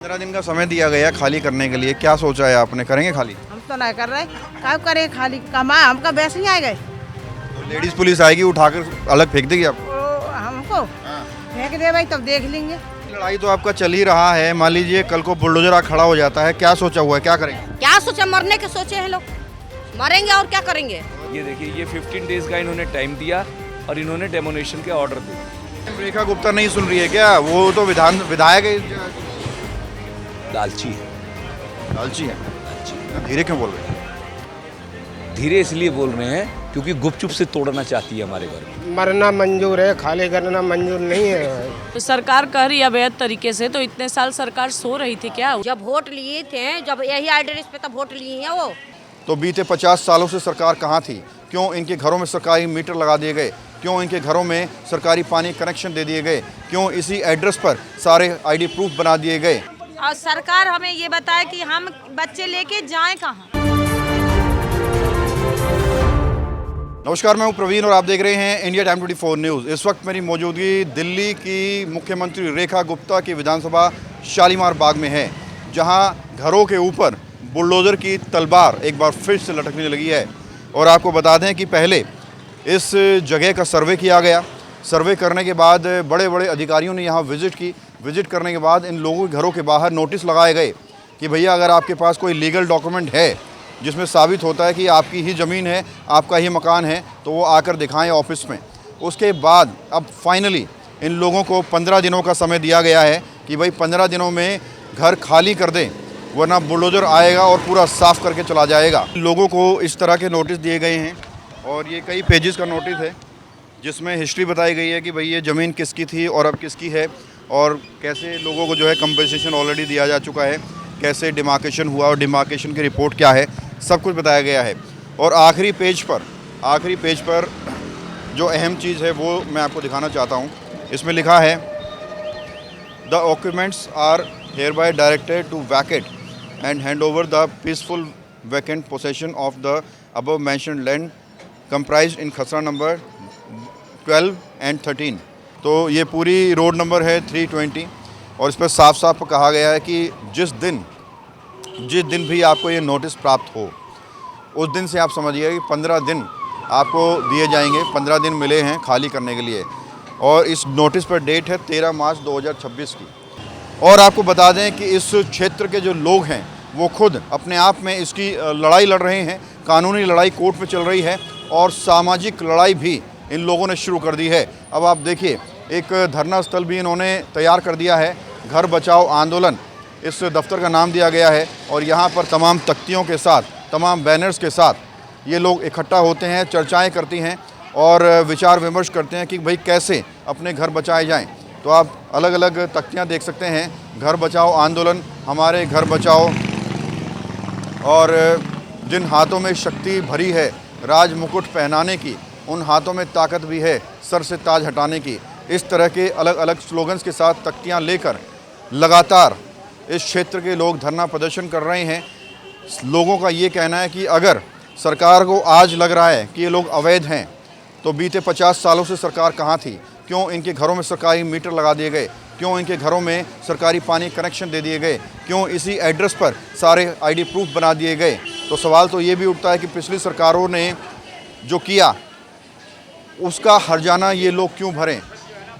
15 दिन का समय दिया गया खाली करने के लिए, क्या सोचा है आपने? करेंगे खाली? हम तो नहीं कर रहे, क्या करें खाली कमा हमका वैसे ही आ गए। तो लेडीज पुलिस आएगी उठाकर अलग फेंक देगी आपको? हमको फेंक दे भाई, तब देख लेंगे। लड़ाई तो आपका चल ही रहा है, मान लीजिए कल को बुलडोजर आ खड़ा हो जाता है, क्या सोचा हुआ है, क्या करेंगे? क्या सोचा? मरने के सोचे हैं लोग, मरेंगे और क्या करेंगे। ये देखिए, ये 15 डेज का इन्होंने टाइम दिया और इन्होंने डेमोनेशन के ऑर्डर दिए। रेखा गुप्ता नहीं सुन रही है क्या? वो तो विधायक है। लालची है, लालची है। धीरे क्यों बोल रहे हैं? धीरे इसलिए बोल रहे हैं क्योंकि गुपचुप से तोड़ना चाहती है हमारे घर में। मरना मंजूर है, खाली करना मंजूर नहीं है। तो सरकार कह रही है अवैध तरीके से, तो इतने साल सरकार सो रही थी क्या? जब वोट लिए थे, जब यही एड्रेस पे तब वोट लिए हैं वो। तो बीते 50 सालों से सरकार कहाँ थी? क्यों इनके घरों में सरकारी मीटर लगा दिए गए? क्यों इनके घरों में सरकारी पानी कनेक्शन दे दिए गए? क्यों इसी एड्रेस पर सारे आईडी प्रूफ बना दिए गए? और सरकार हमें ये बताए कि हम बच्चे लेके जाएं कहाँ। नमस्कार, मैं हूं प्रवीण और आप देख रहे हैं इंडिया टाइम 24 न्यूज़। इस वक्त मेरी मौजूदगी दिल्ली की मुख्यमंत्री रेखा गुप्ता की विधानसभा शालीमार बाग में है, जहां घरों के ऊपर बुलडोज़र की तलवार एक बार फिर से लटकने लगी है। और आपको बता दें कि पहले इस जगह का सर्वे किया गया। सर्वे करने के बाद बड़े बड़े अधिकारियों ने यहाँ विज़िट की। विज़िट करने के बाद इन लोगों के घरों के बाहर नोटिस लगाए गए कि भैया अगर आपके पास कोई लीगल डॉक्यूमेंट है जिसमें साबित होता है कि आपकी ही ज़मीन है, आपका ही मकान है, तो वो आकर दिखाएं ऑफिस में। उसके बाद अब फाइनली इन लोगों को 15 दिनों का समय दिया गया है कि भाई 15 दिनों में घर खाली कर दें, वरना बुलडोज़र आएगा और पूरा साफ़ करके चला जाएगा। लोगों को इस तरह के नोटिस दिए गए हैं और ये कई पेजेस का नोटिस है जिसमें हिस्ट्री बताई गई है कि भाई ये ज़मीन किसकी थी और अब किसकी है, और कैसे लोगों को जो है कंपनसेशन ऑलरेडी दिया जा चुका है, कैसे डिमार्केशन हुआ और डिमार्केशन की रिपोर्ट क्या है, सब कुछ बताया गया है। और आखिरी पेज पर जो अहम चीज़ है वो मैं आपको दिखाना चाहता हूँ। इसमें लिखा है, the occupants are hereby directed to vacate and hand over the peaceful vacant possession of the above mentioned land comprised in खसरा नंबर 12 and 13। तो ये पूरी रोड नंबर है 320 और इस पर साफ साफ कहा गया है कि जिस दिन भी आपको ये नोटिस प्राप्त हो, उस दिन से आप समझिए कि 15 दिन आपको दिए जाएंगे। 15 दिन मिले हैं खाली करने के लिए और इस नोटिस पर डेट है 13 मार्च 2026 की। और आपको बता दें कि इस क्षेत्र के जो लोग हैं वो खुद अपने आप में इसकी लड़ाई लड़ रहे हैं। कानूनी लड़ाई कोर्ट में चल रही है और सामाजिक लड़ाई भी इन लोगों ने शुरू कर दी है। अब आप देखिए, एक धरना स्थल भी इन्होंने तैयार कर दिया है, घर बचाओ आंदोलन इस दफ्तर का नाम दिया गया है। और यहाँ पर तमाम तख्तियों के साथ, तमाम बैनर्स के साथ ये लोग इकट्ठा होते हैं, चर्चाएँ करती हैं और विचार विमर्श करते हैं कि भाई कैसे अपने घर बचाए जाएँ। तो आप अलग अलग तख्तियाँ देख सकते हैं, घर बचाओ आंदोलन, हमारे घर बचाओ, और जिन हाथों में शक्ति भरी है राज मुकुट पहनाने की, उन हाथों में ताकत भी है सर से ताज हटाने की। इस तरह के अलग अलग स्लोगन्स के साथ तख्तियाँ लेकर लगातार इस क्षेत्र के लोग धरना प्रदर्शन कर रहे हैं। लोगों का ये कहना है कि अगर सरकार को आज लग रहा है कि ये लोग अवैध हैं, तो बीते 50 सालों से सरकार कहाँ थी? क्यों इनके घरों में सरकारी मीटर लगा दिए गए? क्यों इनके घरों में सरकारी पानी कनेक्शन दे दिए गए? क्यों इसी एड्रेस पर सारे आईडी प्रूफ बना दिए गए? तो सवाल तो ये भी उठता है कि पिछली सरकारों ने जो किया उसका हर्जाना ये लोग क्यों भरें,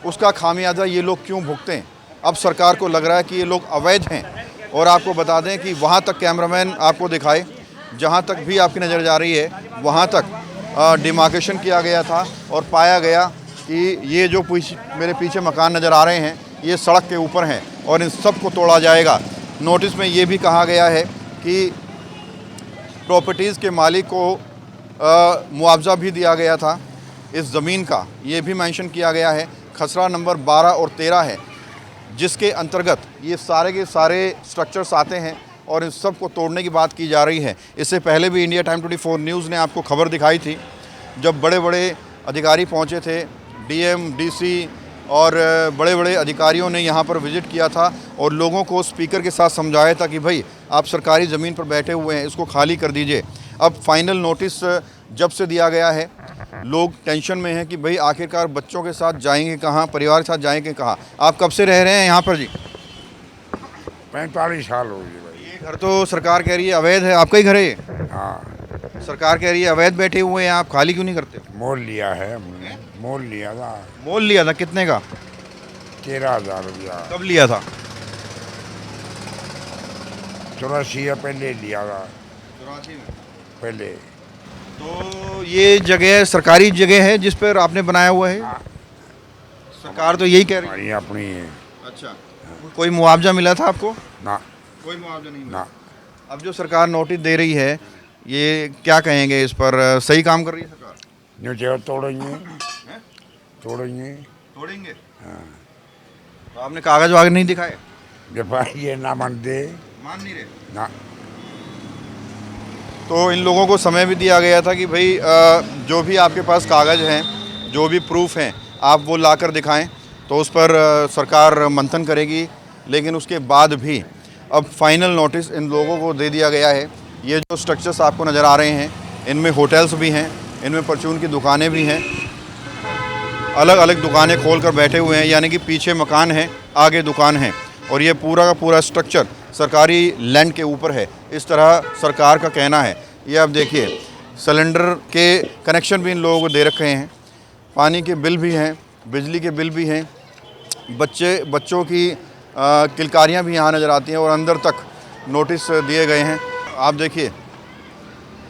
उसका खामियाजा ये लोग क्यों भुगतें? अब सरकार को लग रहा है कि ये लोग अवैध हैं। और आपको बता दें कि वहाँ तक कैमरामैन आपको दिखाए, जहाँ तक भी आपकी नज़र जा रही है वहाँ तक डिमार्केशन किया गया था और पाया गया कि ये जो मेरे पीछे मकान नज़र आ रहे हैं ये सड़क के ऊपर हैं और इन सब को तोड़ा जाएगा। नोटिस में ये भी कहा गया है कि प्रॉपर्टीज़ के मालिक को मुआवजा भी दिया गया था इस ज़मीन का, ये भी मेंशन किया गया है। खसरा नंबर 12 और 13 है जिसके अंतर्गत ये सारे के सारे स्ट्रक्चर्स आते हैं और इन सब को तोड़ने की बात की जा रही है। इससे पहले भी इंडिया टाइम 24 न्यूज़ ने आपको खबर दिखाई थी, जब बड़े बड़े अधिकारी पहुंचे थे, डीएम, डीसी और बड़े बड़े अधिकारियों ने यहाँ पर विज़िट किया था और लोगों को स्पीकर के साथ समझाया था कि भाई आप सरकारी ज़मीन पर बैठे हुए हैं, इसको खाली कर दीजिए। अब फाइनल नोटिस जब से दिया गया है, लोग टेंशन में हैं कि भाई आखिरकार बच्चों के साथ जाएंगे कहाँ, परिवार के साथ जाएंगे कहाँ। आप कब से रह रहे हैं यहाँ पर जी? 45 साल हो गए भाई। ये घर तो सरकार कह रही है अवैध है, आपका ही घर है ये? हाँ, सरकार कह रही है अवैध बैठे हुए हैं, आप खाली क्यों नहीं करते? मोल लिया है हमने, मोल लिया था मोल लिया था, कितने का? 13,000 रुपया। कब लिया था? 84 या पहले लिया था, पहले। तो ये जगह सरकारी जगह है जिस पर आपने बनाया हुआ है? सरकार तो यही कह रही हमारी अपनी है। है। अच्छा, कोई मुआवजा मिला था आपको? ना कोई मुआवजा नहीं मिला। ना, अब जो सरकार नोटिस दे रही है, ये क्या कहेंगे इस पर? सही काम कर रही है सरकार? जो जो तोड़ेंगे तोड़ेंगे। तोड़ेंगे? तो आपने कागज वागज नहीं दिखाए? जब ये ना मानते मान नहीं रहे? ना। तो इन लोगों को समय भी दिया गया था कि भाई जो भी आपके पास कागज़ हैं, जो भी प्रूफ हैं, आप वो लाकर दिखाएं, तो उस पर सरकार मंथन करेगी। लेकिन उसके बाद भी अब फाइनल नोटिस इन लोगों को दे दिया गया है। ये जो स्ट्रक्चर्स आपको नज़र आ रहे हैं, इनमें होटल्स भी हैं, इनमें परचून की दुकानें भी हैं, अलग अलग दुकानें खोल कर बैठे हुए हैं, यानी कि पीछे मकान है, आगे दुकान है, और ये पूरा का पूरा स्ट्रक्चर सरकारी लैंड के ऊपर है, इस तरह सरकार का कहना है। ये आप देखिए, सिलेंडर के कनेक्शन भी इन लोगों को दे रखे हैं, पानी के बिल भी हैं, बिजली के बिल भी हैं, बच्चों की किलकारियाँ भी यहाँ नज़र आती हैं, और अंदर तक नोटिस दिए गए हैं। आप देखिए,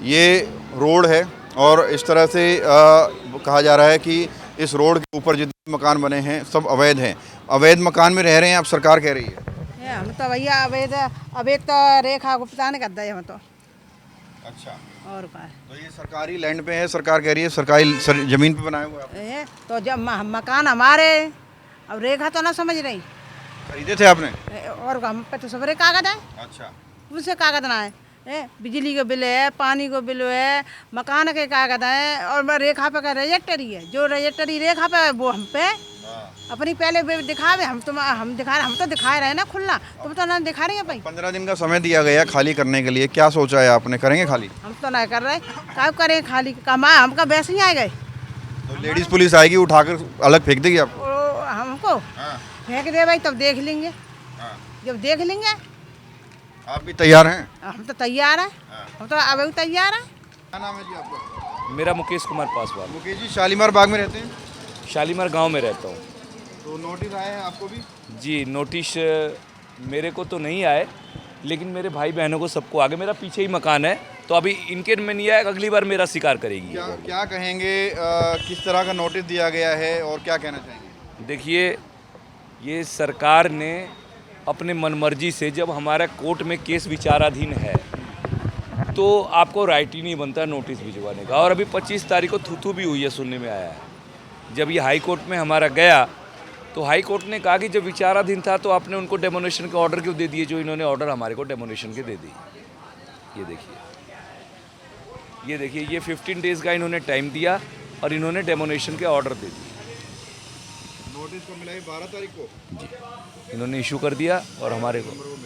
ये रोड है, और इस तरह से कहा जा रहा है कि इस रोड के ऊपर जितने मकान बने हैं सब अवैध हैं। अवैध मकान में रह रहे हैं, अब सरकार कह रही है। हम तो भैया अवैध तो रेखा गुप्ता ने कर दिया हम तो। अच्छा, और का तो ये सरकारी लैंड पे है, सरकार कह रही है सरकारी जमीन पे बनाया हुआ है। है तो जब मकान हमारे, अब रेखा तो ना समझ रही। खरीदे थे आपने? और हम पे तो सबरे कागज है, अच्छा, उनसे कागज ना है। बिजली का बिल है, पानी का बिल है, मकान के कागज है, और रेखा पे का रजिस्ट्री है। जो रजिस्ट्री रेखा पे है वो हम पे अपनी पहले दिखावे। हम तो दिखा रहे हैं ना खुला, तुम तो ना दिखा रही है भाई। 15 दिन का समय दिया गया खाली करने के लिए, क्या सोचा है आपने? करेंगे खाली? हम तो नहीं कर रहे, क्या करें खाली? कमा हमका वैसे ही आ गए। तो लेडीज पुलिस आएगी, उठाकर अलग फेंक देगी आपको? हमको फेंक दे भाई, तब देख लेंगे। जब देख लेंगे। आप भी तैयार हैं? हम तो तैयार हैं, हम तो अब भी तैयार हैं। क्या नाम है जी आपका? मेरा मुकेश कुमार पासवान। मुकेश जी, शालीमार बाग में रहते हैं? शालीमार गांव में रहता हूँ। तो नोटिस आए हैं आपको भी? जी, नोटिस मेरे को तो नहीं आए, लेकिन मेरे भाई बहनों को सबको आगे। मेरा पीछे ही मकान है, तो अभी इनके में नहीं आया, अगली बार मेरा शिकार करेगी। क्या कहेंगे, किस तरह का नोटिस दिया गया है और क्या कहना चाहेंगे? देखिए, ये सरकार ने अपने मनमर्जी से, जब हमारा कोर्ट में केस विचाराधीन है, तो आपको राइट ही नहीं बनता नोटिस भिजवाने का। और अभी 25 तारीख को थूथू भी हुई है, सुनने में आया है। जब ये हाई कोर्ट में हमारा गया, तो हाई कोर्ट ने कहा कि जब विचाराधीन था तो आपने उनको डेमोनेशन के ऑर्डर क्यों दे दिए, जो इन्होंने ऑर्डर हमारे को डेमोनेशन के दे दिए। ये देखिए, ये 15 डेज़ का इन्होंने टाइम दिया और इन्होंने डेमोनेशन के ऑर्डर दे दिए। नोटिस को मिला है 12 तारीख को जी, इन्होंने इशू कर दिया और हमारे को। तो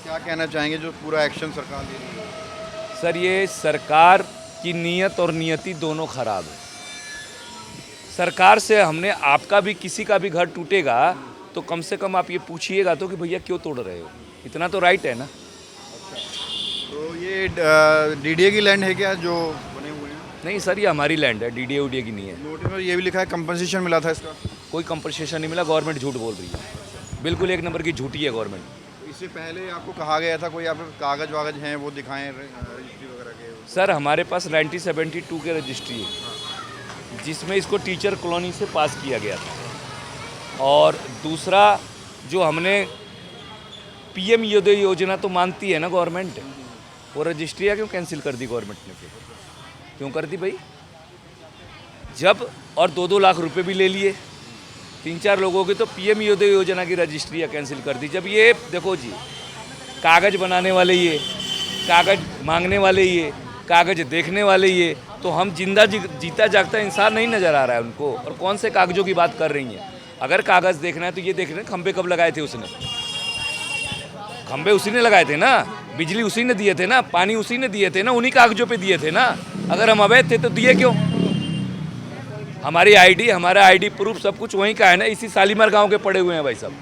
क्या कहना चाहेंगे जो पूरा एक्शन सरकार ले रही है? सर, ये सरकार की नीयत और नियति दोनों खराब है। सरकार से हमने, आपका भी किसी का भी घर टूटेगा तो कम से कम आप ये पूछिएगा तो कि भैया क्यों तोड़ रहे हो, इतना तो राइट है ना। तो ये डीडीए की लैंड है क्या जो बने हुए हैं? नहीं सर, ये हमारी लैंड है, डीडीए उडीए की नहीं है। नोटिस में ये भी लिखा है कंपनसेशन मिला था इसका? कोई कंपनसेशन नहीं मिला, गवर्नमेंट झूठ बोल रही है, बिल्कुल एक नंबर की झूठी है गवर्नमेंट। इससे पहले आपको कहा गया था कोई आप कागज वागज हैं वो दिखाएं, रजिस्ट्री वगैरह के? सर, हमारे पास 1972 के रजिस्ट्री है, जिसमें इसको टीचर कॉलोनी से पास किया गया था। और दूसरा, जो हमने पीएम योजना तो मानती है ना गवर्नमेंट, वो रजिस्ट्रियाँ क्यों कैंसिल कर दी गवर्नमेंट ने? फिर क्यों कर दी भाई? जब और 2-2 लाख रुपए भी ले लिए 3-4 लोगों की, तो पीएम योजना की रजिस्ट्रियाँ कैंसिल कर दी। जब ये देखो जी, कागज़ बनाने वाले ये, कागज़ मांगने वाले ये, कागज़ देखने वाले ये, तो हम जीता जागता इंसान नहीं नज़र आ रहा है उनको। और कौन से कागज़ों की बात कर रही हैं? अगर कागज़ देखना है तो ये देखना, खंबे कब लगाए थे उसने? खंबे उसी ने लगाए थे ना, बिजली उसी ने दिए थे ना, पानी उसी ने दिए थे ना, उन्हीं कागज़ों पे दिए थे ना। अगर हम अवैध थे तो दिए क्यों? हमारी आईडी, हमारा आईडी प्रूफ सब कुछ वहीं का है ना, इसी शालीमार गांव के पड़े हुए हैं भाई साहब।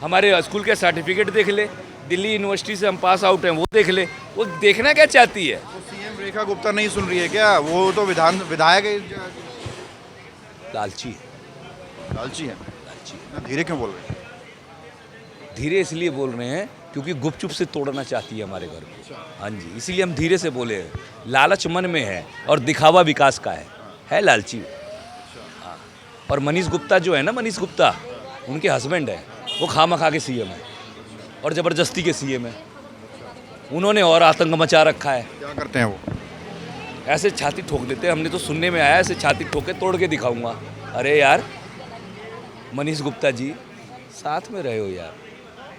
हमारे स्कूल के सर्टिफिकेट देख ले, दिल्ली यूनिवर्सिटी से हम पास आउट हैं वो देख ले। वो देखना क्या चाहती है? तो सीएम रेखा गुप्ता नहीं सुन रही है क्या? वो तो विधायक है। लालची है, लालची है। लालची है। इतना धीरे क्यों बोल रहे हैं? धीरे इसलिए बोल रहे हैं क्योंकि गुपचुप से तोड़ना चाहती है हमारे घर को। हाँ जी, इसीलिए हम धीरे से बोले हैं। लालच मन में है और दिखावा विकास का है लालची। हाँ। और मनीष गुप्ता जो है ना, मनीष गुप्ता उनके हस्बैंड है, वो खामखा के सीएम है और ज़बरदस्ती के सीएम है। उन्होंने और आतंक मचा रखा है। क्या करते हैं वो? ऐसे छाती ठोक देते हैं, हमने तो सुनने में आया ऐसे छाती ठोक के तोड़ के दिखाऊंगा। अरे यार मनीष गुप्ता जी, साथ में रहे हो यार।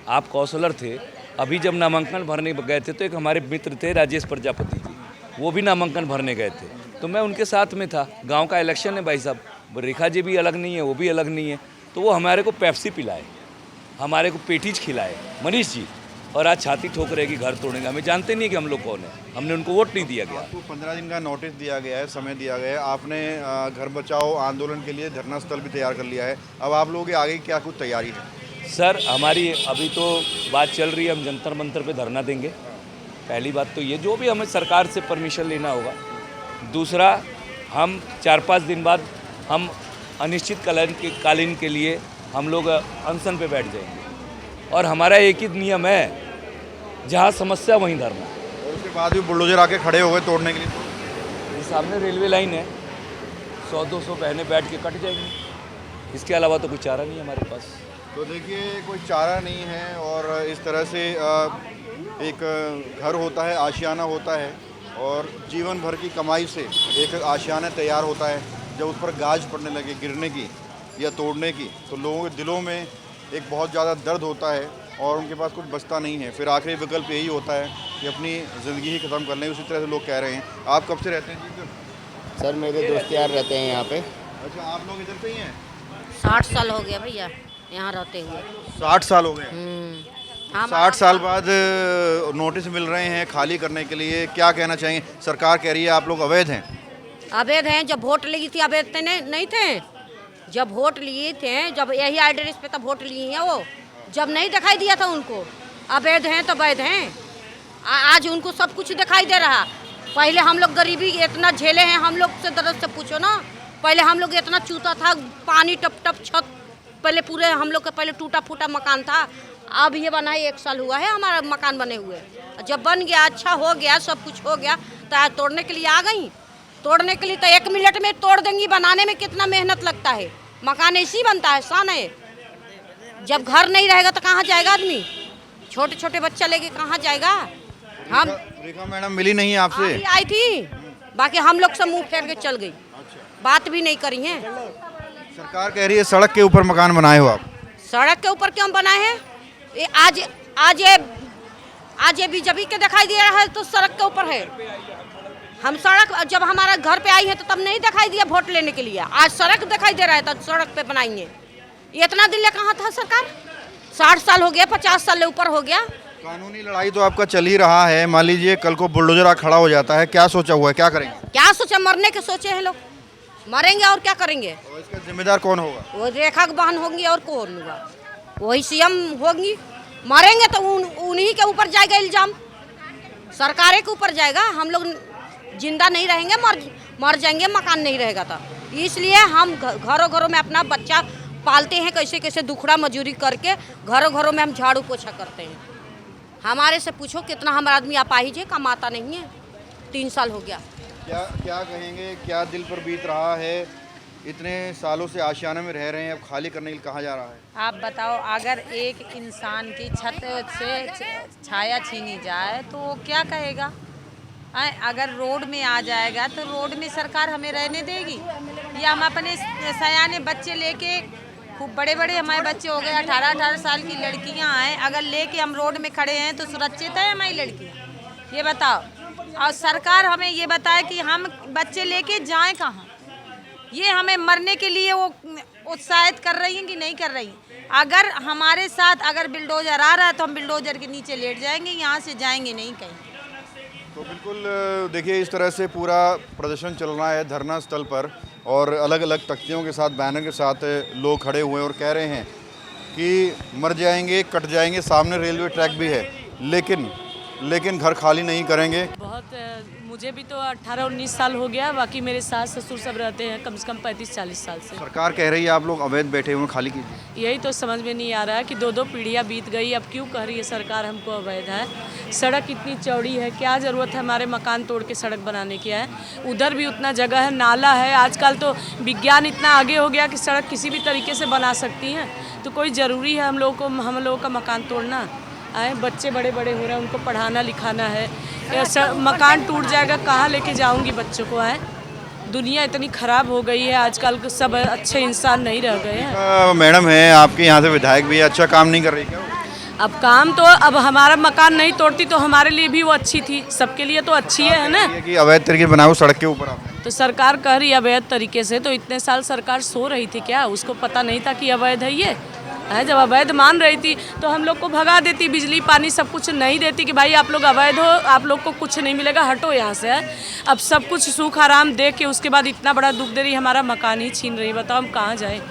आप काउंसलर थे, अभी जब नामांकन भरने गए थे तो एक हमारे मित्र थे राजेश प्रजापति जी, वो भी नामांकन भरने गए थे, तो मैं उनके साथ में था। गांव का इलेक्शन है भाई साहब, रेखा जी भी अलग नहीं है, वो भी अलग नहीं है, तो वो हमारे को पेप्सी पिलाए, हमारे को पेटीज खिलाए मनीष जी, और आज छाती ठोक रहे कि घर तोड़ेंगे। हमें जानते नहीं कि हम लोग कौन है, हमने उनको वोट नहीं दिया गया। आपको 15 दिन का नोटिस दिया गया है, समय दिया गया है। आपने घर बचाओ आंदोलन के लिए धरना स्थल भी तैयार कर लिया है। अब आप लोगों की आगे क्या कुछ तैयारी है? सर हमारी अभी तो बात चल रही है, हम जंतर मंतर पे धरना देंगे। पहली बात तो ये, जो भी हमें सरकार से परमिशन लेना होगा। दूसरा, हम 4-5 दिन बाद हम अनिश्चित कालीन के लिए हम लोग अनशन पे बैठ जाएंगे। और हमारा एक ही नियम है, जहाँ समस्या वहीं धरना। और उसके बाद भी बुलडोजर आके खड़े हो गए तोड़ने के लिए? ये सामने रेलवे लाइन है, 100-200 बहनें बैठ के कट जाएंगी। इसके अलावा तो कोई चारा नहीं है हमारे पास। तो देखिए, कोई चारा नहीं है। और इस तरह से एक घर होता है, आशियाना होता है, और जीवन भर की कमाई से एक आशियाना तैयार होता है। जब उस पर गाज पड़ने लगे गिरने की या तोड़ने की, तो लोगों के दिलों में एक बहुत ज़्यादा दर्द होता है और उनके पास कुछ बचता नहीं है। फिर आखिरी विकल्प यही होता है कि अपनी ज़िंदगी ही ख़त्म कर लें। उसी तरह से लोग कह रहे हैं। आप कब से रहते हैं जी? सर मेरे दोस्त यार रहते हैं यहाँ पे। अच्छा, आप लोग इधर पे ही हैं? 60 साल हो गया भैया यहाँ रहते हुए। 60 साल हो गए? हम 60 साल बाद नोटिस मिल रहे हैं खाली करने के लिए। क्या कहना चाहिए? सरकार कह रही है आप लोग अवैध हैं। अवैध हैं। जब वोट ली थी अवैध नहीं थे। जब वोट लिए थे, जब यही एड्रेस पे तब वोट लिए हैं वो, जब नहीं दिखाई दिया था उनको अवैध हैं तो वैध हैं। आज उनको सब कुछ दिखाई दे रहा। पहले हम लोग गरीबी इतना झेले हैं, हम लोग से दर्द से पूछो ना। पहले हम लोग इतना चूता था, पानी टप टप छत, पहले पूरे हम लोग का पहले टूटा फूटा मकान था। अब ये बना है 1 साल हुआ है हमारा मकान बने हुए। जब बन गया, अच्छा हो गया, सब कुछ हो गया, तो आज तोड़ने के लिए आ गई। तोड़ने के लिए तो 1 मिनट में तोड़ देंगी। बनाने में कितना मेहनत लगता है। मकान ऐसे ही बनता है, सान है। जब घर नहीं रहेगा तो कहाँ जाएगा आदमी? छोटे छोटे बच्चा लेके कहाँ जाएगा? हम रेखा मैडम मिली नहीं आपसे? आई थी, बाकी हम लोग सब मुंह फेर के चल गई। बात भी नहीं करी है। सरकार कह रही है सड़क के ऊपर मकान बनाए हो आप। सड़क के ऊपर क्यों बनाए हैं? ये आज ये बीजेपी के दिखाई दे रहा है तो सड़क के ऊपर है। हम सड़क जब हमारा घर पे आई है तो तब नहीं दिखाई दिया वोट लेने के लिए। आज सड़क दिखाई दे रहा है तो सड़क पे बनाएंगे। इतना दिल्ली कहाँ था सरकार? 60 साल हो गया, 50 साल ऊपर हो गया। कानूनी लड़ाई तो आपका चल ही रहा है। मान लीजिए कल को बुलडोजर आ खड़ा हो जाता है, क्या सोचा हुआ है, क्या करेंगे? क्या सोचा? मरने के सोचे हैं लोग। मरेंगे और क्या करेंगे? और इसका जिम्मेदार कौन होगा? वो रेखा की बहन होंगी और कौन होगा? वही सीएम होंगी। मरेंगे तो उन्हीं के ऊपर जाएगा इल्जाम, सरकारें के ऊपर जाएगा। हम लोग जिंदा नहीं रहेंगे, मर जाएंगे, मकान नहीं रहेगा तो। इसलिए हम घरों घरों में अपना बच्चा पालते हैं, कैसे कैसे दुखड़ा मजूरी करके घरों घरों में हम झाड़ू पोछा करते हैं। हमारे से पूछो कितना हमारा आदमी अपाहिज है, कमाता नहीं है। 3 साल हो गया। क्या कहेंगे? क्या दिल पर बीत रहा है? इतने सालों से आशियाना में रह रहे हैं, अब खाली करने के लिए कहा जा रहा है। आप बताओ, अगर एक इंसान की छत से छाया छीनी जाए तो वो क्या कहेगा? अगर रोड में आ जाएगा तो रोड में सरकार हमें रहने देगी? या हम अपने सयाने बच्चे लेके, खूब बड़े बड़े हमारे बच्चे हो गए, 18-18 साल की लड़कियां हैं, अगर लेके हम रोड में खड़े हैं तो सुरक्षित है हमारी लड़कियां? ये बताओ। और सरकार हमें ये बताए कि हम बच्चे लेके जाएं कहाँ? ये हमें मरने के लिए वो उत्साहित कर रही हैं कि नहीं कर रही? अगर हमारे साथ अगर बिल्डोजर आ रहा है तो हम बिल्डोजर के नीचे लेट जाएंगे, यहाँ से जाएंगे नहीं कहीं। तो बिल्कुल देखिए, इस तरह से पूरा प्रदर्शन चल रहा है धरना स्थल पर। और अलग अलग तख्तियों के साथ, बैनर के साथ लोग खड़े हुए हैं और कह रहे हैं कि मर जाएंगे, कट जाएंगे। सामने रेलवे ट्रैक भी है, लेकिन घर खाली नहीं करेंगे। बहुत मुझे भी तो 18-19 साल हो गया, बाकी मेरे सास ससुर सब रहते हैं कम से कम 35-40 साल से। सरकार कह रही है आप लोग अवैध बैठे हुए हैं, खाली कीजिए। यही तो समझ में नहीं आ रहा है कि 2-2 पीढ़ियाँ बीत गई, अब क्यों कह रही है सरकार हमको अवैध है। सड़क इतनी चौड़ी है, क्या ज़रूरत है हमारे मकान तोड़ के सड़क बनाने की है। उधर भी उतना जगह है, नाला है। आजकल तो विज्ञान इतना आगे हो गया कि सड़क किसी भी तरीके से बना सकती हैं, तो कोई ज़रूरी है हम लोगों का मकान तोड़ना? आए बच्चे बड़े बड़े हो रहे हैं, उनको पढ़ाना लिखाना है। मकान टूट जाएगा, कहाँ लेके जाऊंगी बच्चों को? आए दुनिया इतनी ख़राब हो गई है आजकल, सब अच्छे इंसान नहीं रह गए हैं। मैडम है आपके यहाँ से विधायक भी, अच्छा काम नहीं कर रही क्या? अब काम तो, अब हमारा मकान नहीं तोड़ती तो हमारे लिए भी वो अच्छी थी, सबके लिए तो अच्छी है ना। ये कि अवैध तरीके बनाओ सड़क के ऊपर आपने, तो सरकार कह रही है अवैध तरीके से, तो इतने साल सरकार सो रही थी क्या? उसको पता नहीं था कि अवैध है ये है? जब अवैध मान रही थी तो हम लोग को भगा देती, बिजली पानी सब कुछ नहीं देती कि भाई आप लोग अवैध हो, आप लोग को कुछ नहीं मिलेगा, हटो यहाँ से। है अब सब कुछ सुख आराम दे के उसके बाद इतना बड़ा दुख दे रही, हमारा मकान ही छीन रही। बताओ हम कहाँ जाएँ?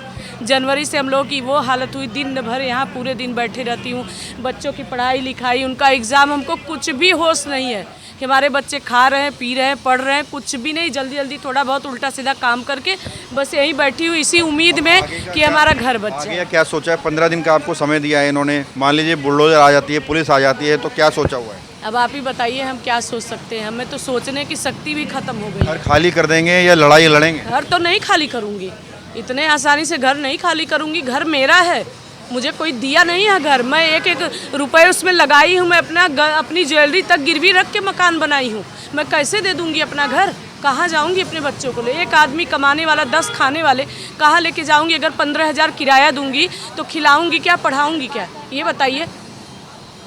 जनवरी से हम लोग की वो हालत हुई, दिन भर यहाँ पूरे दिन बैठे रहती हूँ। बच्चों की पढ़ाई लिखाई, उनका एग्ज़ाम, हमको कुछ भी होश नहीं है कि हमारे बच्चे खा रहे हैं, पी रहे हैं, पढ़ रहे हैं, कुछ भी नहीं। जल्दी जल्दी थोड़ा बहुत उल्टा सीधा काम करके बस यहीं बैठी हूँ इसी उम्मीद में कि हमारा घर बच जाए। आगे क्या सोचा है? 15 दिन का आपको समय दिया है इन्होंने, मान लीजिए बुलडोजर आ जाती है, पुलिस आ जाती है, तो क्या सोचा हुआ है? अब आप ही बताइए हम क्या सोच सकते हैं? हमें तो सोचने की शक्ति भी खत्म हो गई। घर खाली कर देंगे या लड़ाई लड़ेंगे? घर तो नहीं खाली करूँगी, इतने आसानी से घर नहीं खाली करूँगी। घर मेरा है, मुझे कोई दिया नहीं है घर। मैं एक एक रुपए उसमें लगाई हूँ, मैं अपनी ज्वेलरी तक गिरवी रख के मकान बनाई हूँ। मैं कैसे दे दूँगी अपना घर? कहाँ जाऊँगी अपने बच्चों को ले? एक आदमी कमाने वाला, 10 खाने वाले, कहाँ लेके जाऊँगी? अगर 15,000 किराया दूँगी तो खिलाऊँगी क्या, पढ़ाऊँगी क्या? ये बताइए,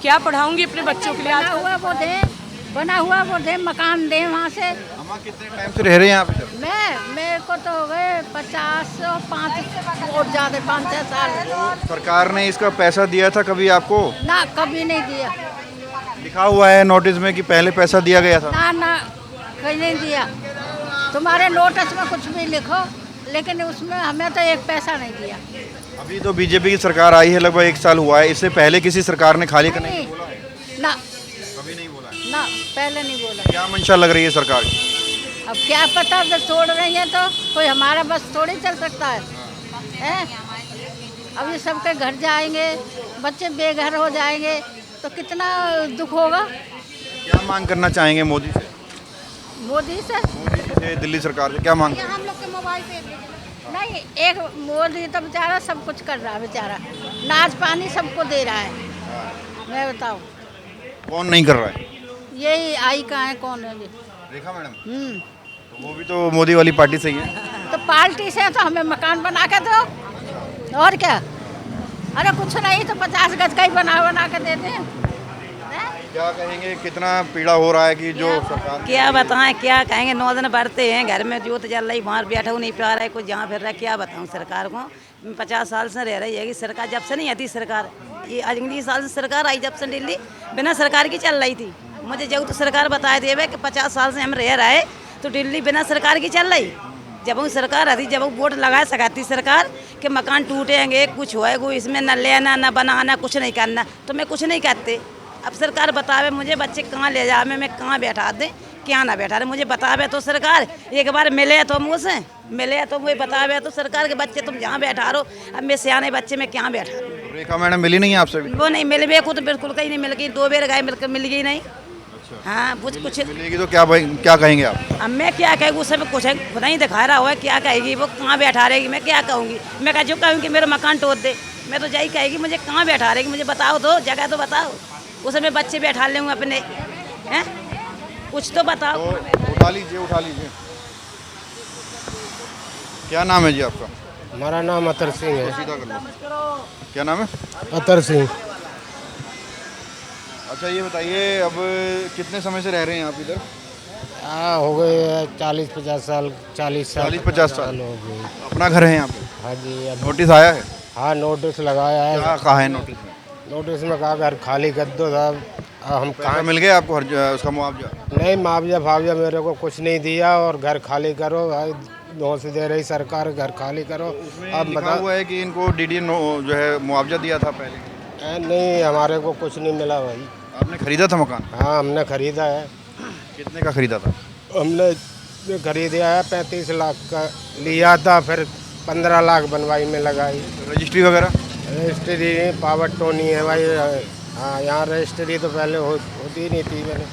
क्या पढ़ाऊँगी अपने बच्चों के लिए? बना हुआ वो दे, मकान दे वहाँ से। अम्मा कितने टाइम से रह रहे हैं आप इधर? मेरे को तो हो गए 50-5 और ज़्यादा, 5-6 साल। सरकार ने इसका पैसा दिया था कभी आपको? ना, कभी नहीं दिया। लिखा हुआ है नोटिस में कि पहले पैसा दिया गया था। ना कहीं नहीं दिया। तुम्हारे नोटिस में कुछ भी लिखो, लेकिन उसमें हमें तो एक पैसा नहीं दिया। अभी तो बीजेपी की सरकार आई है, लगभग 1 साल हुआ है। इससे पहले किसी सरकार ने खाली करने की बोला है? ना, कभी नहीं बोला है। ना, पहले नहीं बोला। क्या मंशा लग रही है सरकार की? अब क्या पता, जब छोड़ रही है तो कोई हमारा बस थोड़ी चल सकता है, हैं? अब ये सबके घर जाएंगे, बच्चे बेघर हो जाएंगे तो कितना दुख होगा। क्या मांग करना चाहेंगे मोदी से? मोदी से दिल्ली सरकार से क्या मांग? हम लोग के मोबाइल पे नहीं, एक मोदी तो बेचारा सब कुछ कर रहा है, बेचारा नाच पानी सबको दे रहा है। मैं बताऊँ कौन नहीं कर रहा है? यही आई कहाँ है, कौन है ये? रेखा मैडम, तो वो भी तो मोदी वाली पार्टी से ही है। तो पार्टी से तो हमें मकान बना के दो, और क्या? अरे कुछ नहीं तो 50 गज का ही बना के देते हैं। क्या कहेंगे, कितना पीड़ा हो रहा है कि जो सरकार? क्या बताएं, क्या कहेंगे? 9 दिन बढ़ते हैं, घर में जोत जल रही, बाहर बैठा हूँ नहीं पा रहा है, कुछ जहाँ फिर रहा है। क्या बताऊँ सरकार को? 50 साल से रह रही है कि सरकार, जब से नहीं आती सरकार, ये अगली साल से सरकार आई, जब से दिल्ली बिना सरकार की चल रही थी। मुझे जब तो सरकार बताए थे कि 50 साल से हम रह रहे तो दिल्ली बिना सरकार की चल रही। जब वो सरकार आती, जब वो वोट लगा सकाती सरकार कि मकान टूटेंगे, कुछ होएगा, इसमें न लेना न बनाना, कुछ नहीं करना, तो मैं कुछ नहीं करते। अब सरकार बतावे मुझे बच्चे कहाँ ले जावे, मैं कहाँ बैठा दें, क्या ना बैठा रहे, मुझे बतावे तो सरकार। एक बार मिले तो मुझसे मिले तो मुझे बतावे तो सरकार के बच्चे तुम जहाँ बैठा रहो, अब मैं सियाने बच्चे में क्या बैठा रहा। रेखा मैडम मिली नहीं आपसे? वो नहीं मिल मेरे को तो बिल्कुल कहीं नहीं मिल गई, 2 बार गए मिल गई नहीं। हाँ कुछ मिलेगी तो क्या कहेंगे आप? अब मैं क्या कहेगी, उस समय कुछ खुदा ही दिखा रहा हुआ है, क्या कहेगी वो, कहाँ बैठा रहेगी, मैं क्या कहूँगी? मैं कहा जो कहूँगी मेरा मकान तोड़ दे, मैं तो यही कहेगी मुझे कहाँ बैठा रहेगी, मुझे बताओ तो, जगह तो बताओ। उस समय बच्चे बैठा लेंगे अपने, हैं? कुछ तो बताओ। तो उठा लीजिए। क्या नाम है जी आपका? हमारा नाम अतर सिंह है। सीधा कर लो। क्या नाम है? अतर सिंह। अच्छा ये बताइए, अब कितने समय से रह रहे हैं आप इधर? हो गए 40-50 साल। 40-50 साल हो गए। अपना घर है यहाँ पे? हाँ जी। नोटिस आया है? हाँ नोटिस लगाया है। क्या कहा है नोटिस में? नोटिस में कहा घर खाली कर दो साहब। हम कहाँ मिल गया आपको उसका मुआवजा? नहीं, मुआवजा फावजा मेरे को कुछ नहीं दिया, और घर खाली करो। नोटिस दे रही सरकार, घर खाली करो। अब लिखा बता हुआ है कि इनको डीडी जो है मुआवजा दिया था पहले। नहीं, हमारे को कुछ नहीं मिला भाई। आपने खरीदा था मकान? हाँ, हमने खरीदा है। कितने का खरीदा था? हमने खरीदा है 35 लाख का लिया था, फिर 15 लाख बनवाई में लगाई। रजिस्ट्री वगैरह? रजिस्ट्री पावर तो नहीं है भाई। हाँ, यहाँ रजिस्ट्री तो पहले होती नहीं थी। मैंने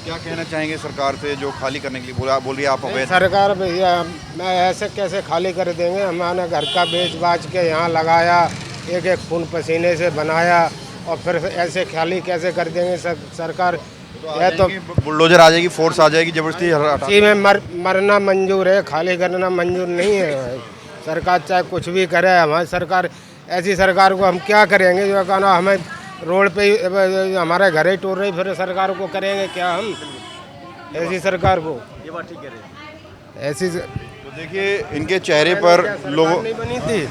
क्या कहना चाहेंगे सरकार से जो खाली करने के लिए बोल रही है आप अवैध? सरकार भैया, मैं ऐसे कैसे खाली कर देंगे? हमारे घर का बेच बाच के यहाँ लगाया, एक एक खून पसीने से बनाया, और फिर ऐसे खाली कैसे कर देंगे? सरकार यह तो बुलडोजर आ जाएगी, फोर्स आ जाएगी, जबरदस्ती इसी में मरना मंजूर है, खाली करना मंजूर नहीं है। सरकार चाहे कुछ भी करे, हमारी सरकार ऐसी सरकार को हम क्या करेंगे? जो कहना हमें रोड पे ही हमारे घर ही टूट रही, फिर सरकार को करेंगे क्या हम? ऐसी सरकार को, ये बात ठीक कह रहे हैं। ऐसी तो देखिए इनके चेहरे पर लोगों नहीं बनी थी।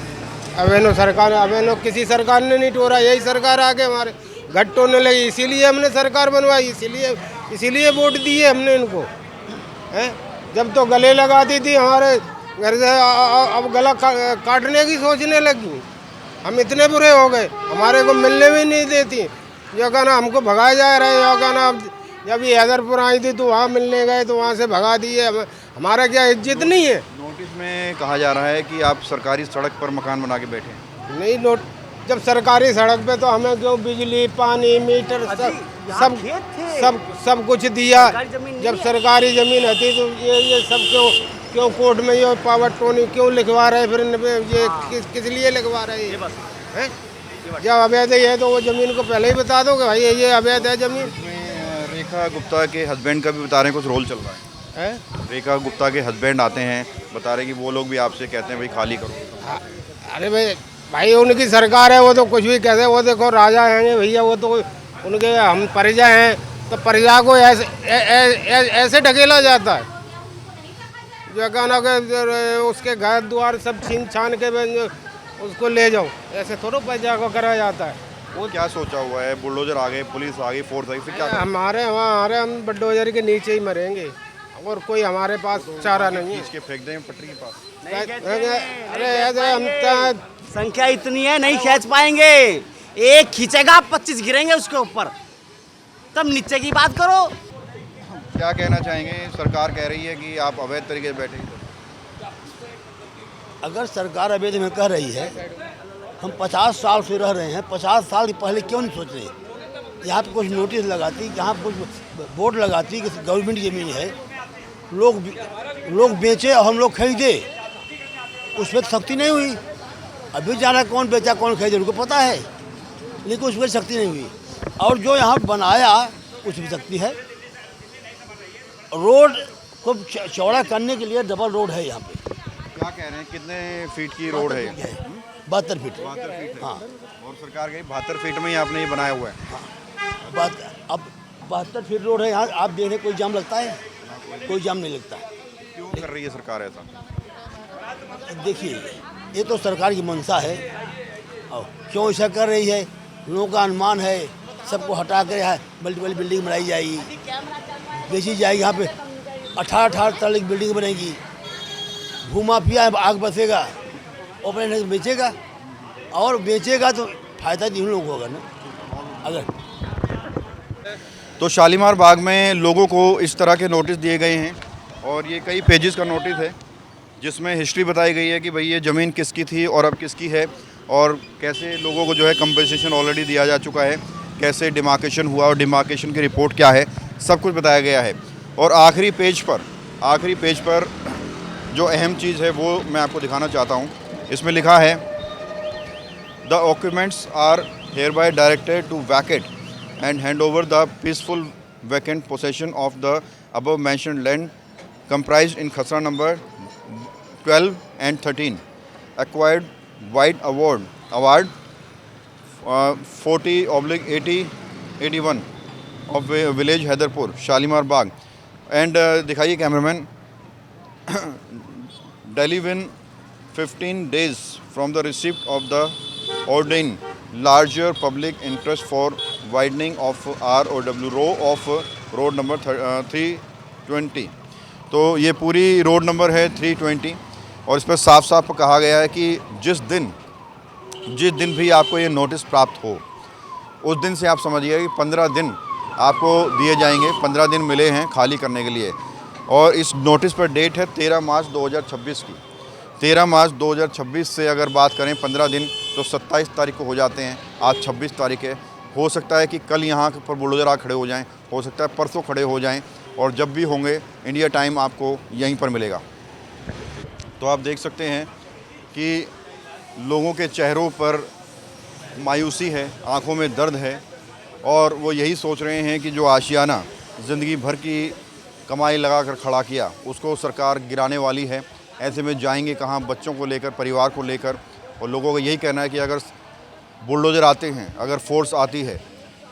अबेनो सरकार, अबेनो किसी सरकार ने नहीं टोरा, यही सरकार आके हमारे घर टोड़ने लगी। इसीलिए हमने सरकार बनवाई, इसीलिए वोट दिए हमने इनको। हैं? जब तो गले लगाती थी हमारे घर से, अब गला काटने की सोचने लगी। हम इतने बुरे हो गए, हमारे को मिलने भी नहीं देती। जो कहना हमको भगाए जा रहे, जो कहना जब ये हैदरपुर आई थी तो वहाँ मिलने गए तो वहाँ से भगा दिए। हमारा क्या इज्जत नहीं है? नोटिस में कहा जा रहा है कि आप सरकारी सड़क पर मकान बना के बैठे हैं। नहीं, जब सरकारी सड़क पे तो हमें जो बिजली पानी मीटर सब कुछ दिया। जब सरकारी जमीन होती तो ये सब क्यों कोर्ट में ये पावर टोनी क्यों लिखवा रहे? फिर ये किस लिए लिखवा रहे हैं? जब अवैध है तो वो जमीन को पहले ही बता दो कि भाई ये अवैध है जमीन। रेखा गुप्ता के हस्बैंड का भी बता रहे हैं कुछ रोल चल रहा है। रेखा गुप्ता के हस्बैंड आते हैं, बता रहे कि वो लोग भी आपसे कहते हैं भाई खाली करो। अरे भाई उनकी सरकार है, वो तो कुछ भी कहते हैं। वो देखो राजा हैं भैया, वो तो उनके हम प्रजा हैं, तो प्रजा को ऐसे ढकेला जाता है। जो कहना कि उसके घर द्वार सब छीन छान के उसको ले जाओ, ऐसे थोड़ा प्रजा को करा जाता है। वो क्या सोचा हुआ है? बुलडोजर आ गए, पुलिस आ गई, फोर्स आ गई, फिर क्या? हमारे हम बुलडोजर के नीचे ही मरेंगे, और कोई हमारे पास चारा नहीं है। इसके फेंक दें पटरी के पास? अरे हम संख्या इतनी है, नहीं खींच पाएंगे। एक खींचेगा 25 गिरेंगे उसके ऊपर, तब नीचे की बात करो। क्या कहना चाहेंगे? सरकार कह रही है कि आप अवैध तरीके से बैठे। अगर सरकार अवैध में कह रही है, हम 50 साल से रह रहे हैं, 50 साल पहले क्यों नहीं सोच रहे? यहाँ पे कुछ नोटिस लगाती, यहाँ कुछ बोर्ड लगाती कि गवर्नमेंट ज़मीन है, लोग बेचे और हम लोग खरीदे, उस पर सख्ती नहीं हुई। अभी जाना कौन बेचा कौन खरीदे उनको पता है, लेकिन उस पर सख्ती नहीं हुई। और जो यहाँ बनाया उस पर सख्ती है। रोड को चौड़ा करने के लिए डबल रोड है यहाँ पे। क्या कह रहे हैं, कितने फीट की रोड है? 72 फीट। 72 फीट। हाँ, और सरकार कही 72 फीट में ही आपने ये बनाया हुआ है। हाँ, अब 72 फीट रोड है यहाँ। आप देख रहे कोई जाम लगता है? कोई जाम नहीं लगता है। क्यों कर रही है सरकार ऐसा? देखिए, ये तो सरकार की मंशा है। और क्यों ऐसा कर रही है? लोगों का अनुमान है, सबको हटा कर यहाँ मल्टीपल बिल्डिंग बनाई जाएगी, बेची जाएगी। यहाँ पे 18 तले की बिल्डिंग बनेगी, भूमाफिया आग बसेगा, अपने बेचेगा, और बेचेगा तो फायदा इन लोगों को होगा ना। अगर तो शालीमार बाग में लोगों को इस तरह के नोटिस दिए गए हैं, और ये कई पेजेस का नोटिस है जिसमें हिस्ट्री बताई गई है कि भाई ये ज़मीन किसकी थी और अब किसकी है, और कैसे लोगों को जो है कंपनसेशन ऑलरेडी दिया जा चुका है, कैसे डिमार्केशन हुआ और डिमार्केशन की रिपोर्ट क्या है, सब कुछ बताया गया है। और आखिरी पेज पर जो अहम चीज़ है वो मैं आपको दिखाना चाहता हूँ। इसमें लिखा है, the occupants are hereby directed to vacate and hand over the peaceful vacant possession of the above mentioned land comprised in Khasra number 12 and 13, acquired White Award 40/80/81 of village Hyderpur, Shalimar Bagh. And दिखाइए cameraman, Delhi win 15 days from the receipt of the ordained larger public interest for widening of ROW row of road number 320। तो ये पूरी road number है 320। और इस पर साफ साफ कहा गया है कि जिस दिन भी आपको ये नोटिस प्राप्त हो, उस दिन से आप समझिए कि 15 दिन आपको दिए जाएंगे। 15 दिन मिले हैं खाली करने के लिए। और इस नोटिस पर डेट है 13 मार्च 2026 की। 13 मार्च 2026 से अगर बात करें 15 दिन तो 27 तारीख को हो जाते हैं। आज 26 तारीख है। हो सकता है कि कल यहाँ पर बुलडोजर खड़े हो जाएं, हो सकता है परसों खड़े हो जाएं, और जब भी होंगे इंडिया टाइम आपको यहीं पर मिलेगा। तो आप देख सकते हैं कि लोगों के चेहरों पर मायूसी है, आंखों में दर्द है, और वो यही सोच रहे हैं कि जो आशियाना ज़िंदगी भर की कमाई लगा कर खड़ा किया उसको सरकार गिराने वाली है। ऐसे में जाएंगे कहाँ बच्चों को लेकर, परिवार को लेकर। और लोगों का यही कहना है कि अगर बुलडोज़र आते हैं, अगर फोर्स आती है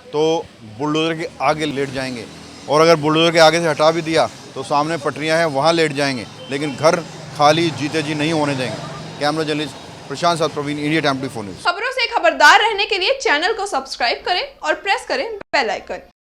तो बुलडोज़र के आगे लेट जाएंगे, और अगर बुलडोज़र के आगे से हटा भी दिया तो सामने पटरियां हैं वहाँ लेट जाएंगे, लेकिन घर खाली जीते जी नहीं होने देंगे। कैमरा जर्नलिस्ट प्रशांत साथ प्रवीण, इंडिया टाइम 24 न्यूज़। खबरों से खबरदार रहने के लिए चैनल को सब्सक्राइब करें और प्रेस करें बेल आइकन।